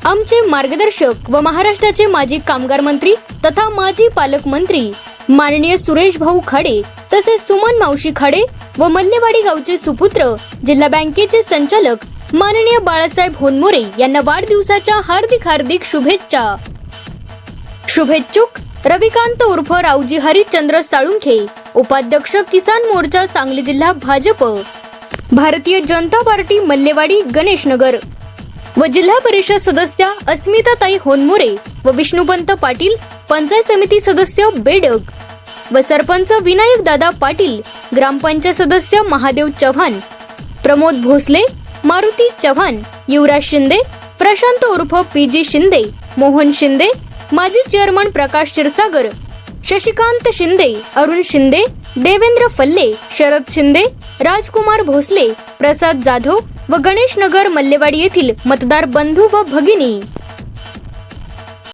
आमचे मार्गदर्शक व महाराष्ट्राचे माजी कामगार मंत्री तथा माजी पालकमंत्री माननीय सुरेश भाऊ खाडे तसेच सुमन मावशी खाडे व मल्लेवाडी गावचे सुपुत्र जिल्हा बँकेचे संचालक माननीय बाळासाहेब होनमोरे यांना वाढदिवसाच्या हार्दिक शुभेच्छा। शुभेच्छुक रविकांत उर्फ रावजी हरिश्चंद्र साळुंखे, उपाध्यक्ष किसान मोर्चा सांगली जिल्हा भाजप, भारतीय जनता पार्टी मल्लेवाडी गणेशनगर व जिल्हा परिषद सदस्य अस्मिताताई होनमोरे व विष्णुपंत पाटील, पंचायत समिती सदस्य बेडग व सरपंच विनायक दादा पाटील, ग्रामपंचायत सदस्य महादेव चव्हाण, प्रमोद भोसले, मारुती चव्हाण, युवराज शिंदे, प्रशांत उर्फ पीजी शिंदे, मोहन शिंदे, माजी चेअरमन प्रकाश क्षीरसागर, शशिकांत शिंदे, अरुण शिंदे, देवेंद्र फल्ले, शरद शिंदे, राजकुमार भोसले, प्रसाद जाधव व गणेशनगर मल्लेवाडी येथील मतदार बंधू व भगिनी।